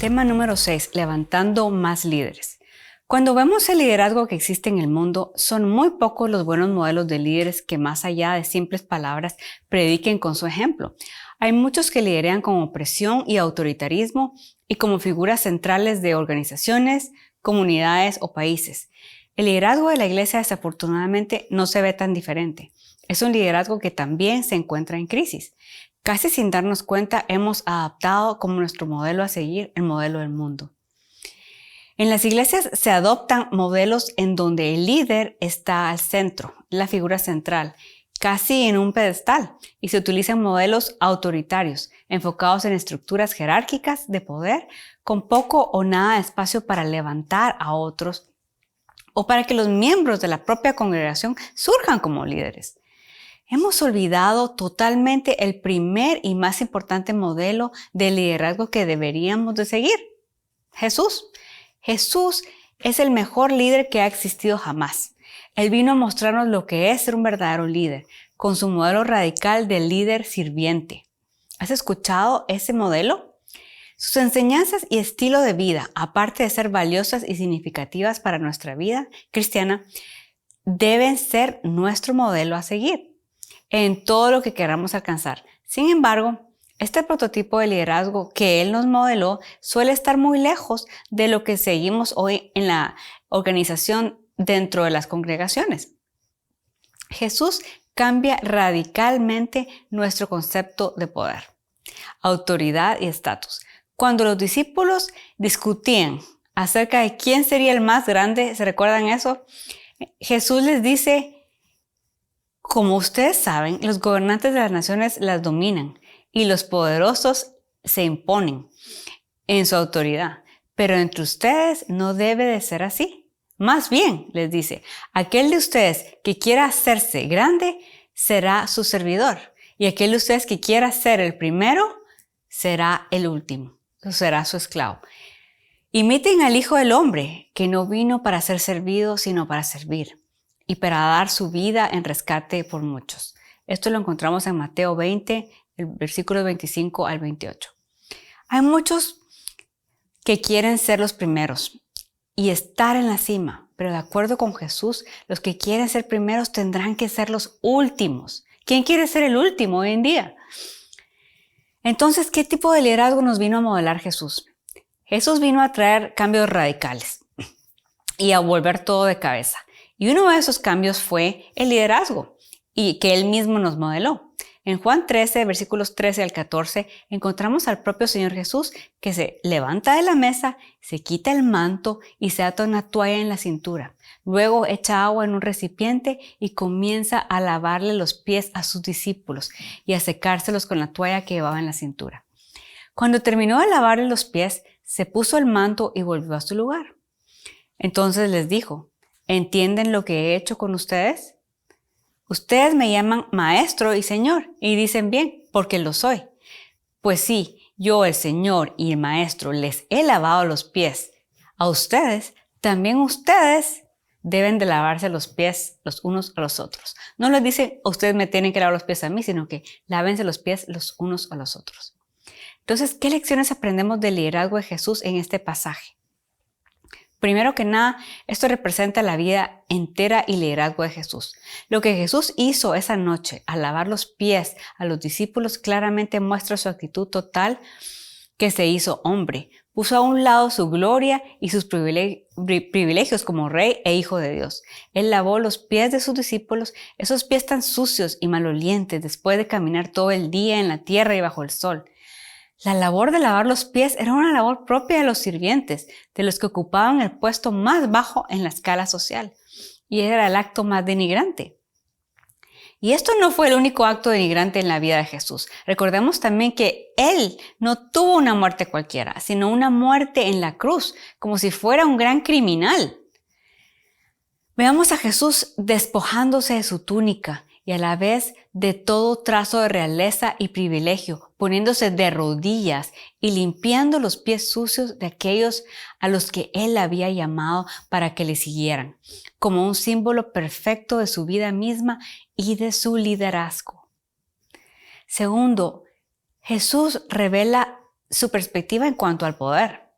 Tema número 6. Levantando más líderes. Cuando vemos el liderazgo que existe en el mundo, son muy pocos los buenos modelos de líderes que más allá de simples palabras prediquen con su ejemplo. Hay muchos que liderean con opresión y autoritarismo y como figuras centrales de organizaciones, comunidades o países. El liderazgo de la iglesia desafortunadamente no se ve tan diferente. Es un liderazgo que también se encuentra en crisis. Casi sin darnos cuenta hemos adaptado como nuestro modelo a seguir el modelo del mundo. En las iglesias se adoptan modelos en donde el líder está al centro, la figura central, casi en un pedestal, y se utilizan modelos autoritarios, enfocados en estructuras jerárquicas de poder, con poco o nada de espacio para levantar a otros o para que los miembros de la propia congregación surjan como líderes. Hemos olvidado totalmente el primer y más importante modelo de liderazgo que deberíamos de seguir: Jesús. Jesús es el mejor líder que ha existido jamás. Él vino a mostrarnos lo que es ser un verdadero líder, con su modelo radical del líder sirviente. ¿Has escuchado ese modelo? Sus enseñanzas y estilo de vida, aparte de ser valiosas y significativas para nuestra vida cristiana, deben ser nuestro modelo a seguir en todo lo que queramos alcanzar. Sin embargo, este prototipo de liderazgo que él nos modeló suele estar muy lejos de lo que seguimos hoy en la organización dentro de las congregaciones. Jesús cambia radicalmente nuestro concepto de poder, autoridad y estatus. Cuando los discípulos discutían acerca de quién sería el más grande, ¿se recuerdan eso? Jesús les dice: como ustedes saben, los gobernantes de las naciones las dominan y los poderosos se imponen en su autoridad. Pero entre ustedes no debe de ser así. Más bien, les dice, aquel de ustedes que quiera hacerse grande será su servidor. Y aquel de ustedes que quiera ser el primero será el último, será su esclavo. Imiten al Hijo del Hombre, que no vino para ser servido, sino para servir y para dar su vida en rescate por muchos. Esto lo encontramos en Mateo 20, el versículo 25 al 28. Hay muchos que quieren ser los primeros y estar en la cima, pero de acuerdo con Jesús, los que quieren ser primeros tendrán que ser los últimos. ¿Quién quiere ser el último hoy en día? Entonces, ¿qué tipo de liderazgo nos vino a modelar Jesús? Jesús vino a traer cambios radicales y a volver todo de cabeza. Y uno de esos cambios fue el liderazgo, y que él mismo nos modeló. En Juan 13, versículos 13 al 14, encontramos al propio Señor Jesús que se levanta de la mesa, se quita el manto y se ata una toalla en la cintura. Luego echa agua en un recipiente y comienza a lavarle los pies a sus discípulos y a secárselos con la toalla que llevaba en la cintura. Cuando terminó de lavarle los pies, se puso el manto y volvió a su lugar. Entonces les dijo: ¿entienden lo que he hecho con ustedes? Ustedes me llaman maestro y señor y dicen bien, porque lo soy. Pues sí, yo, el Señor y el maestro, les he lavado los pies a ustedes, también ustedes deben de lavarse los pies los unos a los otros. No les dice: ustedes me tienen que lavar los pies a mí, sino que lávense los pies los unos a los otros. Entonces, ¿qué lecciones aprendemos del liderazgo de Jesús en este pasaje? Primero que nada, esto representa la vida entera y liderazgo de Jesús. Lo que Jesús hizo esa noche al lavar los pies a los discípulos claramente muestra su actitud total, que se hizo hombre. Puso a un lado su gloria y sus privilegios como rey e hijo de Dios. Él lavó los pies de sus discípulos, esos pies tan sucios y malolientes después de caminar todo el día en la tierra y bajo el sol. La labor de lavar los pies era una labor propia de los sirvientes, de los que ocupaban el puesto más bajo en la escala social, y era el acto más denigrante. Y esto no fue el único acto denigrante en la vida de Jesús. Recordemos también que Él no tuvo una muerte cualquiera, sino una muerte en la cruz, como si fuera un gran criminal. Veamos a Jesús despojándose de su túnica y a la vez de todo trazo de realeza y privilegio, poniéndose de rodillas y limpiando los pies sucios de aquellos a los que Él había llamado para que le siguieran, como un símbolo perfecto de su vida misma y de su liderazgo. Segundo, Jesús revela su perspectiva en cuanto al poder.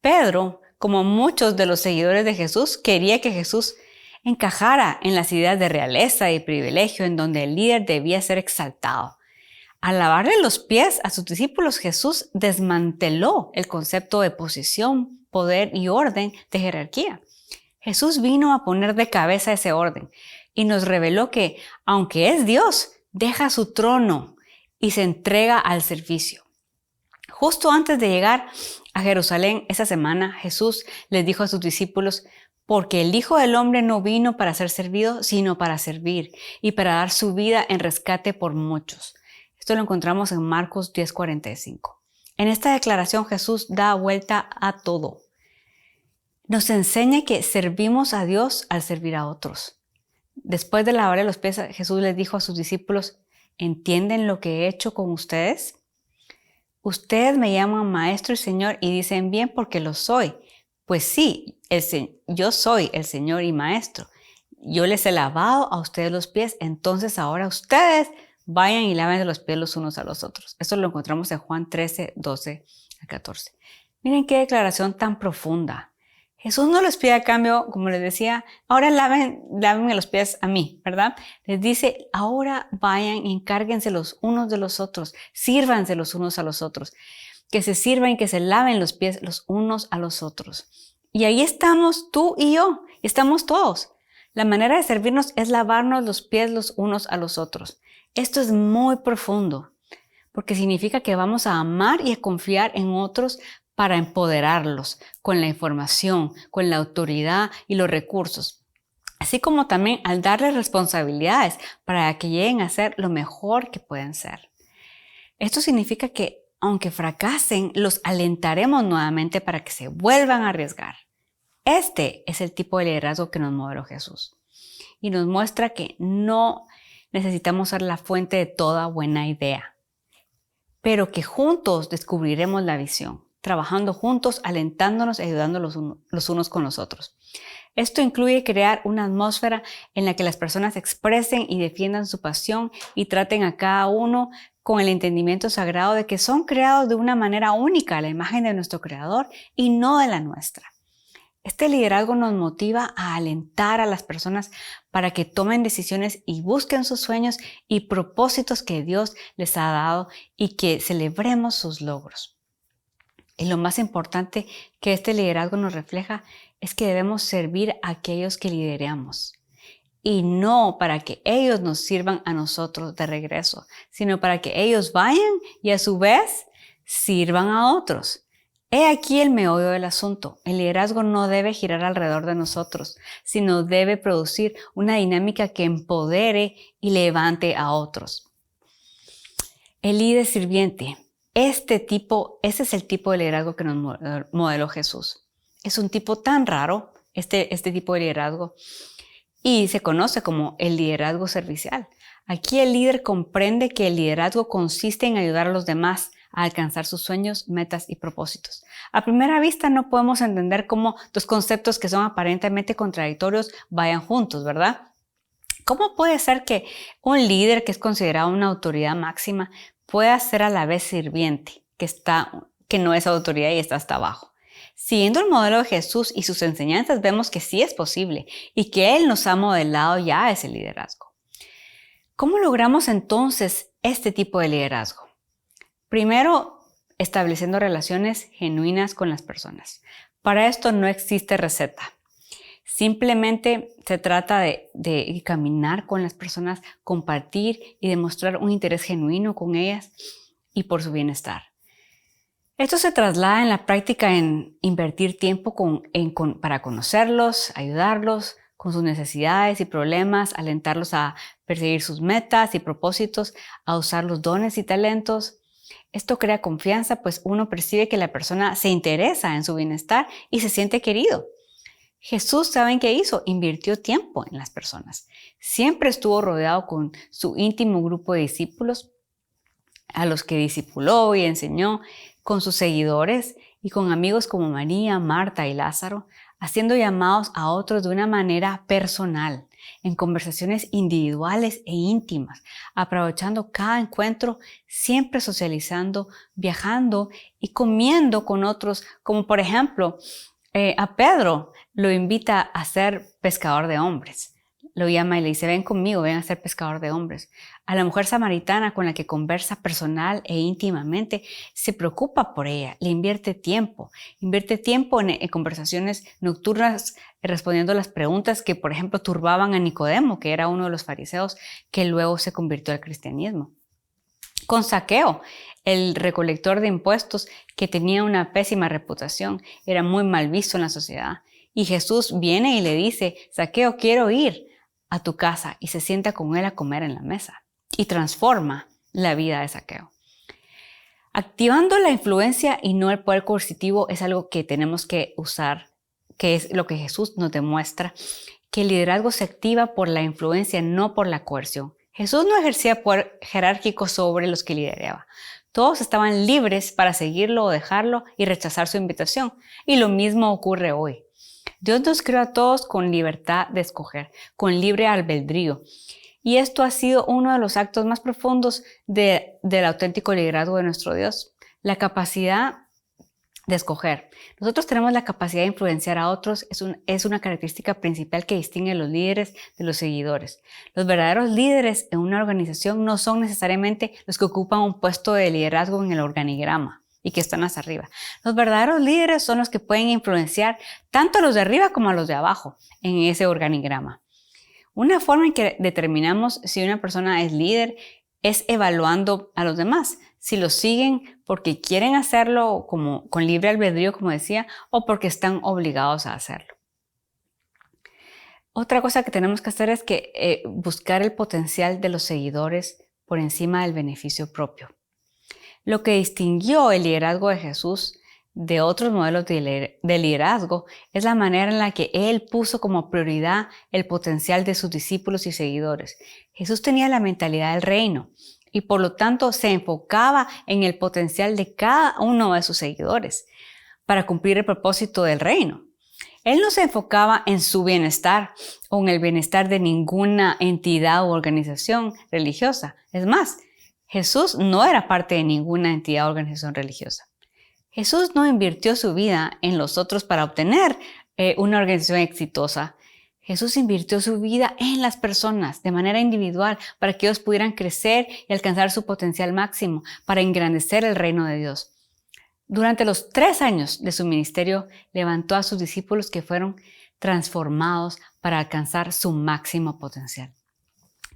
Pedro, como muchos de los seguidores de Jesús, quería que Jesús encajara en las ideas de realeza y privilegio en donde el líder debía ser exaltado. Al lavarle los pies a sus discípulos, Jesús desmanteló el concepto de posición, poder y orden de jerarquía. Jesús vino a poner de cabeza ese orden y nos reveló que, aunque es Dios, deja su trono y se entrega al servicio. Justo antes de llegar a Jerusalén esa semana, Jesús les dijo a sus discípulos: porque el Hijo del Hombre no vino para ser servido, sino para servir y para dar su vida en rescate por muchos. Esto lo encontramos en Marcos 10:45. En esta declaración Jesús da vuelta a todo. Nos enseña que servimos a Dios al servir a otros. Después de lavarle los pies, Jesús les dijo a sus discípulos: ¿entienden lo que he hecho con ustedes? Ustedes me llaman maestro y señor y dicen bien porque lo soy. Pues sí, yo soy el Señor y maestro. Yo les he lavado a ustedes los pies, entonces ahora ustedes vayan y laven los pies los unos a los otros. Esto lo encontramos en Juan 13:12-14. Miren qué declaración tan profunda. Jesús no les pide a cambio, como les decía, ahora lávenme los pies a mí, ¿verdad? Les dice, ahora vayan y encárguense los unos de los otros, sírvanse los unos a los otros, que se sirvan y que se laven los pies los unos a los otros. Y ahí estamos tú y yo, estamos todos. La manera de servirnos es lavarnos los pies los unos a los otros. Esto es muy profundo, porque significa que vamos a amar y a confiar en otros para empoderarlos con la información, con la autoridad y los recursos, así como también al darles responsabilidades para que lleguen a ser lo mejor que pueden ser. Esto significa que, aunque fracasen, los alentaremos nuevamente para que se vuelvan a arriesgar. Este es el tipo de liderazgo que nos modeló Jesús y nos muestra que no necesitamos ser la fuente de toda buena idea, pero que juntos descubriremos la visión, trabajando juntos, alentándonos y ayudándonos los unos con los otros. Esto incluye crear una atmósfera en la que las personas expresen y defiendan su pasión y traten a cada uno con el entendimiento sagrado de que son creados de una manera única a la imagen de nuestro Creador y no de la nuestra. Este liderazgo nos motiva a alentar a las personas para que tomen decisiones y busquen sus sueños y propósitos que Dios les ha dado y que celebremos sus logros. Y lo más importante que este liderazgo nos refleja es que debemos servir a aquellos que lideramos. Y no para que ellos nos sirvan a nosotros de regreso, sino para que ellos vayan y a su vez sirvan a otros. He aquí el meollo del asunto. El liderazgo no debe girar alrededor de nosotros, sino debe producir una dinámica que empodere y levante a otros. El líder sirviente. Ese es el tipo de liderazgo que nos modeló Jesús. Es un tipo tan raro, este tipo de liderazgo, y se conoce como el liderazgo servicial. Aquí el líder comprende que el liderazgo consiste en ayudar a los demás a alcanzar sus sueños, metas y propósitos. A primera vista no podemos entender cómo dos conceptos que son aparentemente contradictorios vayan juntos, ¿verdad? ¿Cómo puede ser que un líder que es considerado una autoridad máxima pueda ser a la vez sirviente, que no es autoridad y está hasta abajo? Siguiendo el modelo de Jesús y sus enseñanzas, vemos que sí es posible y que Él nos ha modelado ya ese liderazgo. ¿Cómo logramos entonces este tipo de liderazgo? Primero, estableciendo relaciones genuinas con las personas. Para esto no existe receta. Simplemente se trata de caminar con las personas, compartir y demostrar un interés genuino con ellas y por su bienestar. Esto se traslada en la práctica en invertir tiempo para conocerlos, ayudarlos con sus necesidades y problemas, alentarlos a perseguir sus metas y propósitos, a usar los dones y talentos. Esto crea confianza, pues uno percibe que la persona se interesa en su bienestar y se siente querido. Jesús, ¿saben qué hizo? Invirtió tiempo en las personas. Siempre estuvo rodeado con su íntimo grupo de discípulos, a los que discipuló y enseñó, con sus seguidores y con amigos como María, Marta y Lázaro, haciendo llamados a otros de una manera personal. en conversaciones individuales e íntimas, aprovechando cada encuentro, siempre socializando, viajando y comiendo con otros, como por ejemplo, a Pedro lo invita a ser pescador de hombres. Lo llama y le dice, ven conmigo, ven a ser pescador de hombres. A la mujer samaritana con la que conversa personal e íntimamente, se preocupa por ella, le invierte tiempo en conversaciones nocturnas respondiendo las preguntas que, por ejemplo, turbaban a Nicodemo, que era uno de los fariseos que luego se convirtió al cristianismo. Con Zaqueo, el recolector de impuestos que tenía una pésima reputación, era muy mal visto en la sociedad. Y Jesús viene y le dice, Zaqueo, quiero ir a tu casa, y se sienta con él a comer en la mesa y transforma la vida de Zaqueo. Activando la influencia y no el poder coercitivo es algo que tenemos que usar, que es lo que Jesús nos demuestra, que el liderazgo se activa por la influencia, no por la coerción. Jesús no ejercía poder jerárquico sobre los que lideraba. Todos estaban libres para seguirlo o dejarlo y rechazar su invitación. Y lo mismo ocurre hoy. Dios nos creó a todos con libertad de escoger, con libre albedrío. Y esto ha sido uno de los actos más profundos del auténtico liderazgo de nuestro Dios, la capacidad de escoger. Nosotros tenemos la capacidad de influenciar a otros, es una característica principal que distingue a los líderes de los seguidores. Los verdaderos líderes en una organización no son necesariamente los que ocupan un puesto de liderazgo en el organigrama y que están hacia arriba. Los verdaderos líderes son los que pueden influenciar tanto a los de arriba como a los de abajo en ese organigrama. Una forma en que determinamos si una persona es líder es evaluando a los demás, si los siguen porque quieren hacerlo con libre albedrío, como decía, o porque están obligados a hacerlo. Otra cosa que tenemos que hacer es buscar el potencial de los seguidores por encima del beneficio propio. Lo que distinguió el liderazgo de Jesús de otros modelos de liderazgo es la manera en la que Él puso como prioridad el potencial de sus discípulos y seguidores. Jesús tenía la mentalidad del reino y por lo tanto se enfocaba en el potencial de cada uno de sus seguidores para cumplir el propósito del reino. Él no se enfocaba en su bienestar o en el bienestar de ninguna entidad u organización religiosa. Es más, Jesús no era parte de ninguna entidad o organización religiosa. Jesús no invirtió su vida en los otros para obtener una organización exitosa. Jesús invirtió su vida en las personas de manera individual para que ellos pudieran crecer y alcanzar su potencial máximo para engrandecer el reino de Dios. Durante los 3 años de su ministerio, levantó a sus discípulos que fueron transformados para alcanzar su máximo potencial.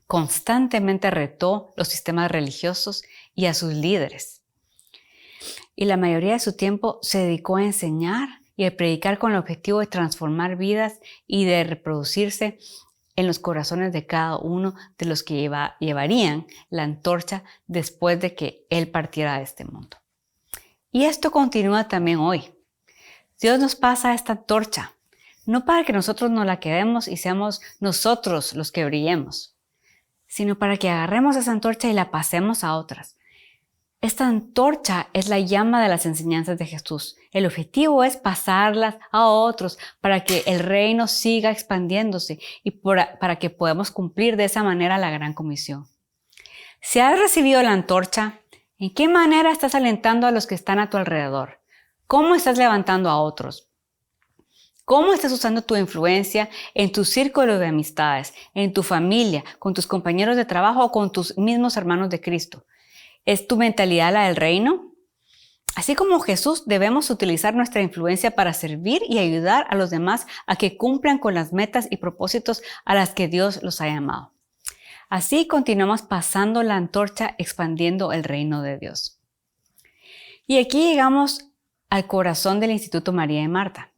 Constantemente retó los sistemas religiosos y a sus líderes. Y la mayoría de su tiempo se dedicó a enseñar y a predicar con el objetivo de transformar vidas y de reproducirse en los corazones de cada uno de los que llevarían la antorcha después de que Él partiera de este mundo. Y esto continúa también hoy. Dios nos pasa esta antorcha, no para que nosotros nos la quedemos y seamos nosotros los que brillemos, sino para que agarremos esa antorcha y la pasemos a otras. Esta antorcha es la llama de las enseñanzas de Jesús. El objetivo es pasarlas a otros para que el reino siga expandiéndose y para que podamos cumplir de esa manera la gran comisión. Si has recibido la antorcha, ¿en qué manera estás alentando a los que están a tu alrededor? ¿Cómo estás levantando a otros? ¿Cómo estás usando tu influencia en tu círculo de amistades, en tu familia, con tus compañeros de trabajo o con tus mismos hermanos de Cristo? ¿Es tu mentalidad la del reino? Así como Jesús, debemos utilizar nuestra influencia para servir y ayudar a los demás a que cumplan con las metas y propósitos a las que Dios los ha llamado. Así continuamos pasando la antorcha, expandiendo el reino de Dios. Y aquí llegamos al corazón del Instituto María y Marta,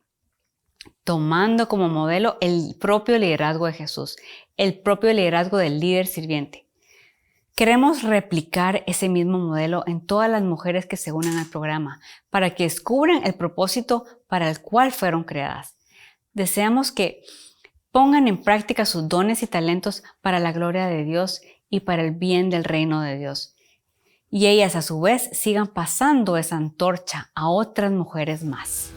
tomando como modelo el propio liderazgo de Jesús, el propio liderazgo del líder sirviente. Queremos replicar ese mismo modelo en todas las mujeres que se unan al programa para que descubran el propósito para el cual fueron creadas. Deseamos que pongan en práctica sus dones y talentos para la gloria de Dios y para el bien del reino de Dios. Y ellas a su vez sigan pasando esa antorcha a otras mujeres más.